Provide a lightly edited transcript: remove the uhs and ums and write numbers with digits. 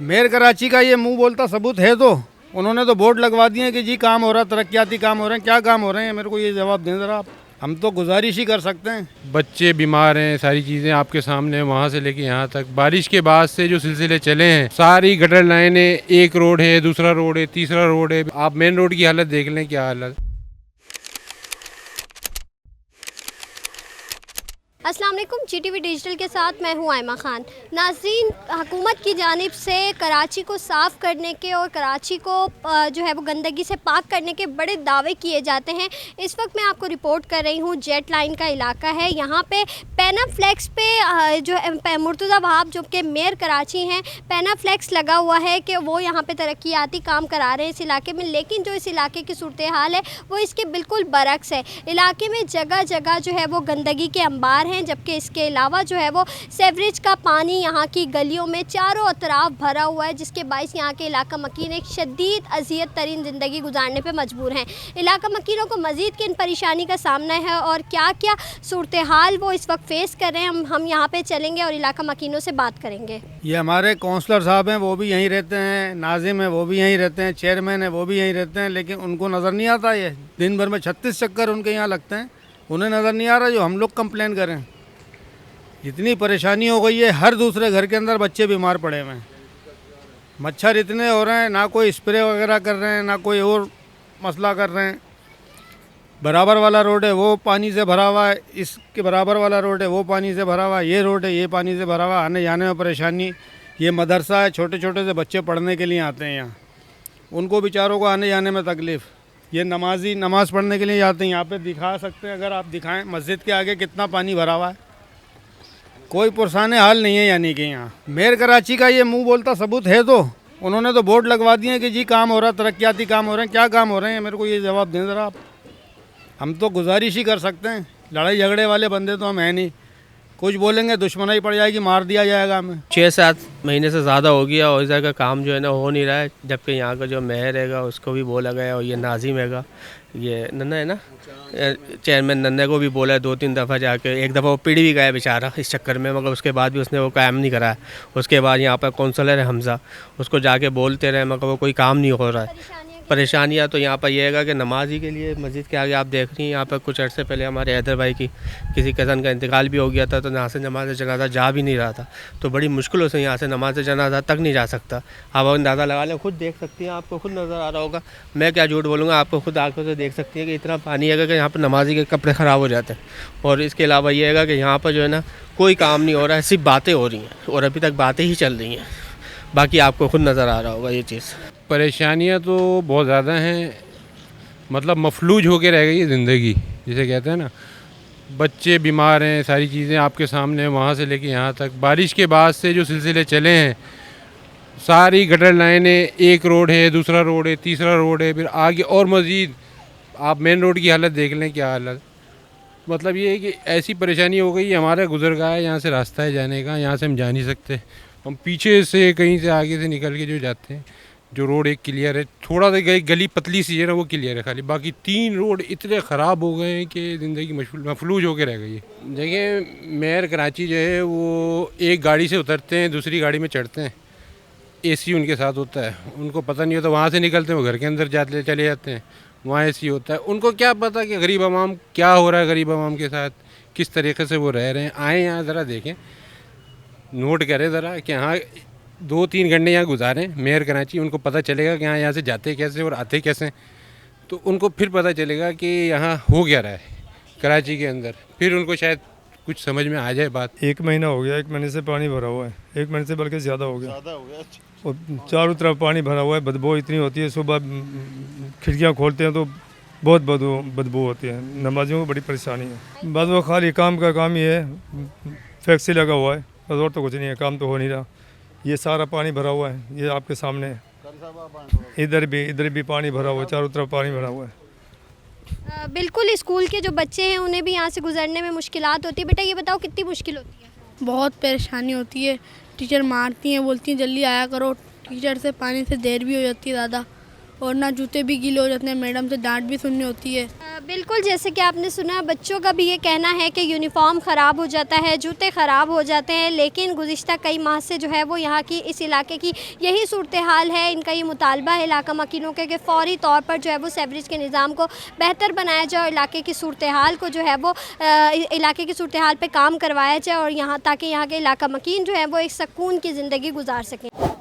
Mayor Karachi का ये मुंह बोलता सबूत है तो उन्होंने तो बोर्ड लगवा दिए कि जी काम हो रहा है, तरक्याती काम हो रहे हैं। क्या काम हो रहे हैं, मेरे को ये जवाब दें ज़रा आप। हम तो गुजारिश ही कर सकते हैं। बच्चे बीमार हैं, सारी चीज़ें आपके सामने हैं, वहाँ से लेके यहाँ तक। बारिश के बाद से जो सिलसिले चले हैं, सारी गटर लाइनें, एक रोड है, दूसरा रोड है, तीसरा रोड है। आप मेन रोड की हालत देख लें, क्या हालत। अस्सलाम वालेकुम, GTV डिजिटल के साथ मैं हूं आयमा खान। नाज़रीन, हुकूमत की जानिब से कराची को साफ़ करने के और कराची को जो है वो गंदगी से पाक करने के बड़े दावे किए जाते हैं। इस वक्त मैं आपको रिपोर्ट कर रही हूं, जेट लाइन का इलाका है। यहाँ पे पैनाफ्लेक्स पे जो मुर्तज़ा वहाब जो कि मेयर कराची हैं, पैनाफ्लेक्स लगा हुआ है कि वो यहाँ पे तरक्याती काम करा रहे हैं इस इलाके में। लेकिन जो इस इलाके की सूरत हाल है वो इसके बिल्कुल बरक्स है। इलाके में जगह जगह जो है वो गंदगी के अंबार हैं, जबकि इसके अलावा जो है वो सेवरेज का पानी यहाँ की गलियों में चारों तरफ भरा हुआ है, जिसके बायस यहाँ के इलाका मकीन एक शदीद अज़ियत तरीन ज़िंदगी गुजारने पे मजबूर हैं। इलाका मकीनों को मज़ीद किन परेशानी का सामना है और क्या क्या सूरत हाल वो इस वक्त फेस कर रहे हैं, हम यहाँ पे चलेंगे और इलाका मकीनों से बात करेंगे। ये हमारे काउंसलर साहब हैं, वो भी यहीं रहते हैं। नाजिम है, वो भी यहीं रहते हैं। चेयरमैन है, वो भी यहीं रहते हैं। लेकिन उनको नज़र नहीं आता। ये दिन भर में 36 चक्कर उनके यहाँ लगते हैं, उन्हें नज़र नहीं आ रहा जो हम लोग कंप्लेन करें। इतनी परेशानी हो गई है, हर दूसरे घर के अंदर बच्चे बीमार पड़े हुए हैं। मच्छर इतने हो रहे हैं, ना कोई स्प्रे वगैरह कर रहे हैं, ना कोई और मसला कर रहे हैं। बराबर वाला रोड है वो पानी से भरा हुआ है, इसके बराबर वाला रोड है वो पानी से भरा हुआ है, ये रोड है ये पानी से भरा हुआ है। आने जाने में परेशानी। ये मदरसा है, छोटे छोटे से बच्चे पढ़ने के लिए आते हैं यहाँ, उनको बेचारों को आने जाने में तकलीफ़। ये नमाजी नमाज़ पढ़ने के लिए आते हैं। यहाँ पे दिखा सकते हैं, अगर आप दिखाएं मस्जिद के आगे कितना पानी भरा हुआ है। कोई पुरसान हाल नहीं है। यानी कि यहाँ मेयर कराची का ये मुंह बोलता सबूत है तो उन्होंने तो बोर्ड लगवा दिए कि जी काम हो रहा है, तरक्याती काम हो रहे हैं। क्या काम हो रहे हैं, मेरे को ये जवाब दें ज़रा आप। हम तो गुजारिश ही कर सकते हैं। लड़ाई झगड़े वाले बंदे तो हम हैं नहीं। कुछ बोलेंगे दुश्मनाई पड़ जाएगी, मार दिया जाएगा हमें। 6-7 महीने से ज़्यादा हो गया और इस जगह का काम जो है ना हो नहीं रहा है। जबकि यहाँ का जो मेयर हैगा उसको भी बोला गया और ये नाजिम हैगा, ये नन्ना है ना, चेयरमैन नन्ना को भी बोला है 2-3 दफ़ा जाके। एक दफ़ा वो पिट भी गया बेचारा इस चक्कर में, मगर उसके बाद भी उसने वो काम नहीं कराया। उसके बाद यहाँ पर काउंसलर है हमज़ा, उसको जाके बोलते रहे मगर वो कोई काम नहीं हो रहा है। परेशानियाँ तो यहाँ पर ये है कि नमाजी के लिए मस्जिद के आगे आप देख रही हैं, यहाँ पर कुछ अर्से पहले हमारे हैदर भाई की किसी कज़न का इंतकाल भी हो गया था, तो यहाँ से नमाज जनाजा जा भी नहीं रहा था। तो बड़ी मुश्किलों से यहाँ से नमाज जनाजा तक नहीं जा सकता। आप अंदाज़ा लगा लें, खुद देख सकती हैं, आपको खुद नज़र आ रहा होगा। मैं क्या झूठ बोलूँगा, आपको खुद आंखों से देख सकती है कि इतना पानी है कि यहाँ पर नमाजी के कपड़े ख़राब हो जाते हैं। और इसके अलावा ये है कि यहाँ पर जो है ना कोई काम नहीं हो रहा है, सिर्फ बातें हो रही हैं और अभी तक बातें ही चल रही हैं। बाकी आपको खुद नज़र आ रहा होगा ये चीज़। परेशानियाँ तो बहुत ज़्यादा हैं, मतलब मफलूज होके रह गई है ज़िंदगी, जिसे कहते हैं ना। बच्चे बीमार हैं, सारी चीज़ें आपके सामने हैं, वहाँ से लेके यहाँ तक। बारिश के बाद से जो सिलसिले चले हैं, सारी गटर लाइनें, एक रोड है, दूसरा रोड है, तीसरा रोड है, फिर आगे और मज़ीद आप मेन रोड की हालत देख लें, क्या हालत। मतलब ये है कि ऐसी परेशानी हो गई, हमारा गुजरगाह है, यहाँ से रास्ता है जाने का, यहाँ से हम जा नहीं सकते। हम पीछे से कहीं से आगे से निकल के जो जाते हैं, जो रोड एक क्लियर है, थोड़ा सा गली पतली सी है ना, वो क्लियर है खाली। बाकी 3 रोड इतने ख़राब हो गए हैं कि ज़िंदगी मफलूज होकर रह गई है। देखिए, मेयर कराची जो है वो एक गाड़ी से उतरते हैं, दूसरी गाड़ी में चढ़ते हैं, AC उनके साथ होता है, उनको पता नहीं होता। वहाँ से निकलते हैं, वो घर के अंदर जाते चले जाते हैं, वहाँ AC होता है। उनको क्या पता कि गरीब आवाम क्या हो रहा है, गरीब आवाम के साथ किस तरीके से वो रह रहे हैं। आए यहाँ ज़रा देखें, नोट करें ज़रा कि हाँ 2-3 घंटे यहाँ गुजारें मेयर कराची, उनको पता चलेगा कि हाँ यहाँ से जाते कैसे और आते कैसे। तो उनको फिर पता चलेगा कि यहाँ हो क्या रहा है कराची के अंदर, फिर उनको शायद कुछ समझ में आ जाए बात। 1 महीना हो गया, 1 महीने से पानी भरा हुआ है, 1 महीने से बल्कि ज़्यादा हो गया। और चारों तरफ पानी भरा हुआ है, बदबू इतनी होती है। सुबह खिड़कियाँ खोलते हैं तो बहुत बदबू होती है। नमाजियों को बड़ी परेशानी है। बस वो खाली काम का काम ही है, फैक्ट्री लगा हुआ है, बस और तो कुछ नहीं है, काम तो हो नहीं रहा। ये सारा पानी भरा हुआ है, ये आपके सामने है। इधर भी पानी भरा हुआ है, चारों तरफ पानी भरा हुआ है। बिल्कुल, स्कूल के जो बच्चे हैं उन्हें भी यहाँ से गुजरने में मुश्किलात होती है। बेटा ये बताओ कितनी मुश्किल होती है? बहुत परेशानी होती है। टीचर मारती हैं, बोलती हैं जल्दी आया करो। टीचर से पानी से देर भी हो जाती है ज़्यादा। और ना जूते भी गीले हो जाते हैं, मैडम से डांट भी सुननी होती है। बिल्कुल, जैसे कि आपने सुना, बच्चों का भी ये कहना है कि यूनिफॉर्म ख़राब हो जाता है, जूते ख़राब हो जाते हैं, लेकिन गुज़िश्ता कई माह से जो है वो यहाँ की इस इलाके की यही सूरत हाल है। इनका ये मुतालबा है इलाका मकीनों के कि फ़ौरी तौर पर जो है वो सेवरेज के निज़ाम को बेहतर बनाया जाए और इलाके की सूरत हाल को जो है वो इलाके की सूरत हाल पर काम करवाया जाए और यहाँ ताकि यहाँ के इलाका मकीन जो है वो एक सुकून की ज़िंदगी गुजार सकें।